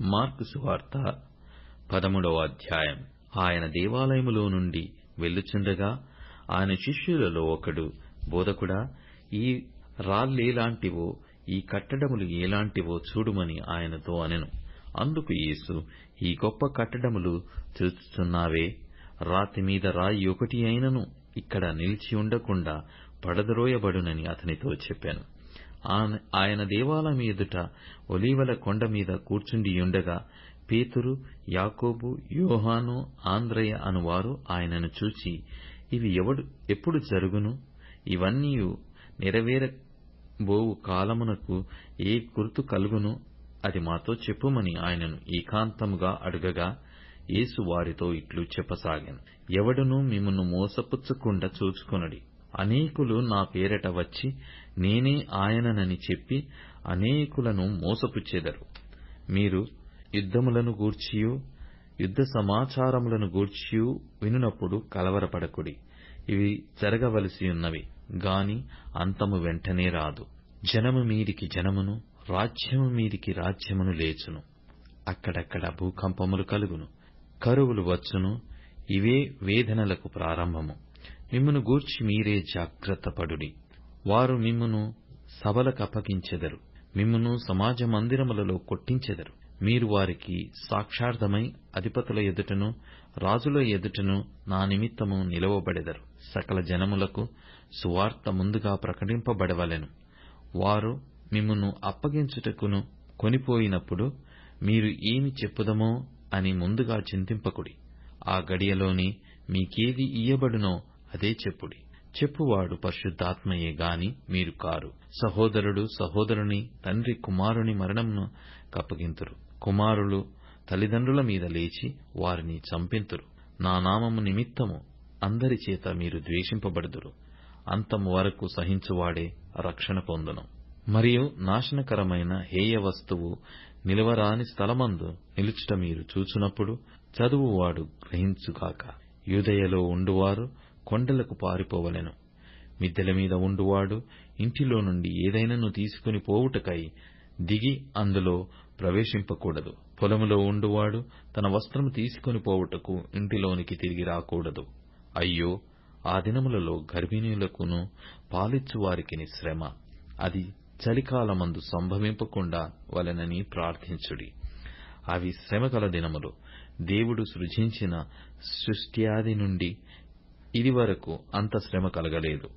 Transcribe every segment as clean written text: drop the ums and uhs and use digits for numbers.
Mark సువార్త 13వ అధ్యాయం. ఆయన దేవాలయములో నుండి వెళ్ళుచుండగా ఆయన శిష్యులలో ఒకడు, బోధకుడా, ఈ రాళ్లేలాంటివో, ఈ కట్టడములు ఏలాంటివో చూడుమని ఆయనతో అనెను. అందుకు యేసు, ఈ గొప్ప కట్టడములు చూచుచున్నావే, రాతి మీద రాయి ఒకటి అయినను ఇక్కడ నిలిచి ఉండకుండా పడద్రోయబడునని అతనితో చెప్పాను. ఆయన దేవాలయం ఎదుట ఒలీవల కొండ మీద కూర్చుండియుండగా పేతురు, యాకోబు, యోహాను, ఆంద్రయ అనువారు ఆయనను చూచి, ఇవి ఎప్పుడు జరుగును? ఇవన్నీయు నెరవేరబోవు కాలమునకు ఏ గుర్తు కలుగును? అది మాతో చెప్పుమని ఆయనను ఏకాంతముగా అడుగగా, యేసు వారితో ఇట్లు చెప్పసాగాను. ఎవడునూ మిమ్మును మోసపుచ్చకుండా చూచుకొనుడి. అనేకులు నా పేరట వచ్చి నేనే ఆయననని చెప్పి అనేకులను మోసపుచ్చెదరు. మీరు యుద్ధములను గూర్చియూ యుద్ధ సమాచారములను గూర్చియూ వినునప్పుడు కలవరపడకుడి. ఇవి జరగవలసియున్నవి గాని అంతము వెంటనే రాదు. జనము మీదికి జనమును, రాజ్యము మీదికి రాజ్యమును లేచును. అక్కడక్కడ భూకంపములు కలుగును, కరువులు వచ్చును. ఇవే వేదనలకు ప్రారంభము. మిమ్మును గూర్చి మీరే జాగ్రత్తపడుడి. వారు మిమ్మును సభలకప్పగించెదరు, మిమ్మును సమాజ మందిరములలో కొట్టించెదరు. మీరు వారికి సాక్షార్థమై అధిపతుల ఎదుటను రాజుల ఎదుటను నా నిమిత్తము నిలవబడెదరు. సకల జనములకు సువార్త ముందుగా ప్రకటింపబడవలెను. వారు మిమ్మును అప్పగించుటకును కొనిపోయినప్పుడు మీరు ఏమి చెప్పుదమో అని ముందుగా చింతింపకుడి. ఆ గడియలోనే మీకేది ఇయ్యబడునో అదే చెప్పుడి. చెప్పువాడు పరిశుద్ధాత్మయే గాని మీరు కారు. సహోదరుడు సహోదరుని, తండ్రి కుమారుని మరణమును కప్పగింతురు. కుమారులు తల్లిదండ్రుల మీద లేచి వారిని చంపింతురు. నా నామము నిమిత్తము అందరి చేత మీరు ద్వేషింపబడుదురు. అంతము వరకు సహించువాడే రక్షణ పొందును. మరియు నాశనకరమైన హేయ వస్తువు నిలవరాని స్థలమందు నిలుచుట మీరు చూచునప్పుడు చదువువాడు గ్రహించుగాక. యూదయలో ఉండువారు కొండలకు పారిపోవలెను. మిద్దెల మీద ఉండువాడు ఇంటిలో నుండి ఏదైనాను తీసుకుని పోవుటకై దిగి అందులో ప్రవేశింపకూడదు. పొలములో ఉండువాడు తన వస్త్రము తీసుకుని పోవుటకు ఇంటిలోనికి తిరిగి రాకూడదు. అయ్యో, ఆ దినములలో గర్భిణీలకును పాలిచ్చు వారికిని శ్రమ. అది చలికాలమందు సంభవింపకుండా వలెనని ప్రార్థించుడి. అవి శ్రమగల దినములు. దేవుడు సృజించిన సృష్ట్యాది నుండి ఇది వరకు అంత శ్రమ కలగలేదు,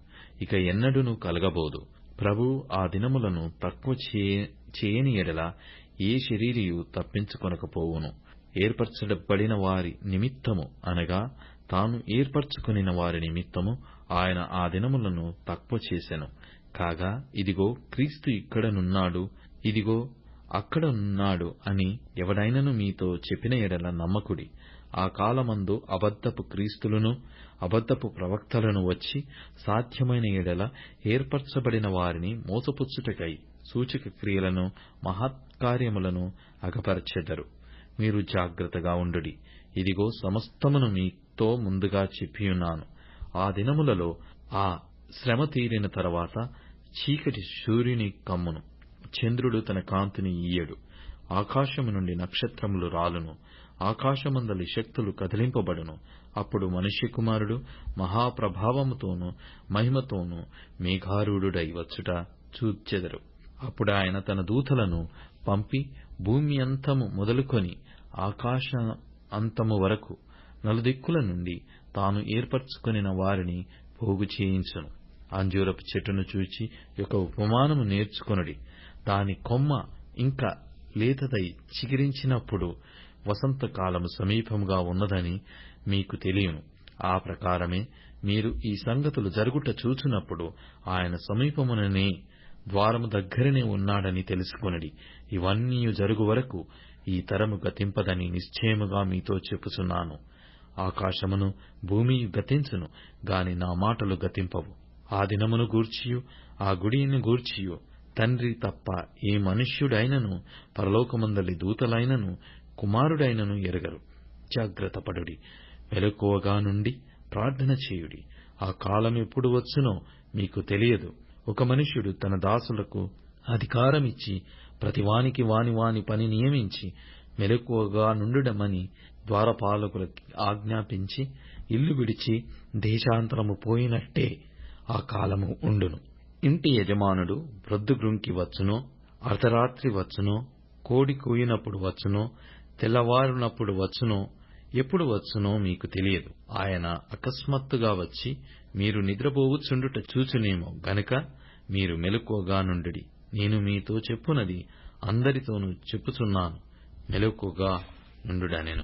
ఇక ఎన్నడూనూ కలగబోదు. ప్రభువు ఆ దినములను తక్కువ చేయని ఎడల ఏ శరీరియు తప్పించుకొనకపోవును. ఏర్పరచబడిన వారి నిమిత్తము అనగా తాను ఏర్పరచుకొనిన వారి నిమిత్తము ఆయన ఆ దినములను తక్కువ చేసెను. కాగా ఇదిగో క్రీస్తు ఇక్కడనున్నాడు, ఇదిగో అక్కడనున్నాడు అని ఎవడైనను మీతో చెప్పిన ఎడల నమ్మకుడి. ఆ కాలమందు అబద్ధపు క్రీస్తులను అబద్ధపు ప్రవక్తలను వచ్చి సాధ్యమైన ఎడల ఏర్పరచబడిన వారిని మోసపుచ్చుటకై సూచక క్రియలను మహత్కార్యములను అగపరచెదరు. మీరు జాగ్రత్తగా ఉండుడి. ఇదిగో సమస్తమును మీతో ముందుగా చెప్పియున్నాను. ఆ దినములలో ఆ శ్రమ తీరిన తరువాత చీకటి సూర్యుని కమ్మును, చంద్రుడు తన కాంతిని ఇయ్యడు, ఆకాశము నుండి నక్షత్రములు రాలును, ఆకాశమందలి శక్తులు కదిలింపబడును. అప్పుడు మనుష్య కుమారుడు మహాప్రభావముతోనూ మహిమతోనూ మేఘారూఢుడై వచ్చుట చూచెదరు. అప్పుడు ఆయన తన దూతలను పంపి భూమి అంతము మొదలుకొని ఆకాశ అంతము వరకు నలుదిక్కుల నుండి తాను ఏర్పరచుకొనిన వారిని పోగు చేయించును. అంజూరపు చెట్టును చూచి ఒక ఉపమానము నేర్చుకొనుడి. దాని కొమ్మ ఇంకా లేతదై చిగిరించినప్పుడు వసంతకాలము సమీపముగా ఉన్నదని మీకు తెలియను. ఆ ప్రకారమే మీరు ఈ సంగతులు జరుగుట చూచునప్పుడు ఆయన సమీపముననే, ద్వారము దగ్గరనే ఉన్నాడని తెలుసుకొనుడి. ఇవన్నీ జరుగు వరకు ఈ తరము గతింపదని నిశ్చయముగా మీతో చెప్పుచున్నాను. ఆకాశమును భూమియు గతించును గాని నా మాటలు గతింపవు. ఆ దినమును గూర్చియు ఆ గుడిని గూర్చియు తండ్రి తప్ప ఏ మనుష్యుడైనను పరలోకమందలి దూతలైనను కుమారుడైనను ఎరగరు. జాగ్రత్తపడుడి. మెలకువగా నుండి ప్రార్థన చేయుడి. ఆ కాలం ఎప్పుడు వచ్చునో మీకు తెలియదు. ఒక మనుష్యుడు తన దాసులకు అధికారమిచ్చి ప్రతివానికి వాని వాని పని నియమించి మెలకువగా నుండుడమని ద్వారపాలకులకి ఆజ్ఞాపించి ఇల్లు విడిచి దేశాంతరము పోయినట్టే ఆ కాలము ఉండును. ఇంటి యజమానుడు ప్రొద్దుగ్రుంకి వచ్చునో, అర్ధరాత్రి వచ్చునో, కోడి కూయినప్పుడు వచ్చునో, తెల్లవారునప్పుడు వచ్చునో, ఎప్పుడు వచ్చునో మీకు తెలియదు. ఆయన అకస్మాత్తుగా వచ్చి మీరు నిద్రపోవుచుండుట చూచునేమో గనుక మీరు మెలకువగా నుండుడి. నేను మీతో చెప్పునది అందరితోనూ చెప్పుచున్నాను, మెలకువగా నుండుడనెను.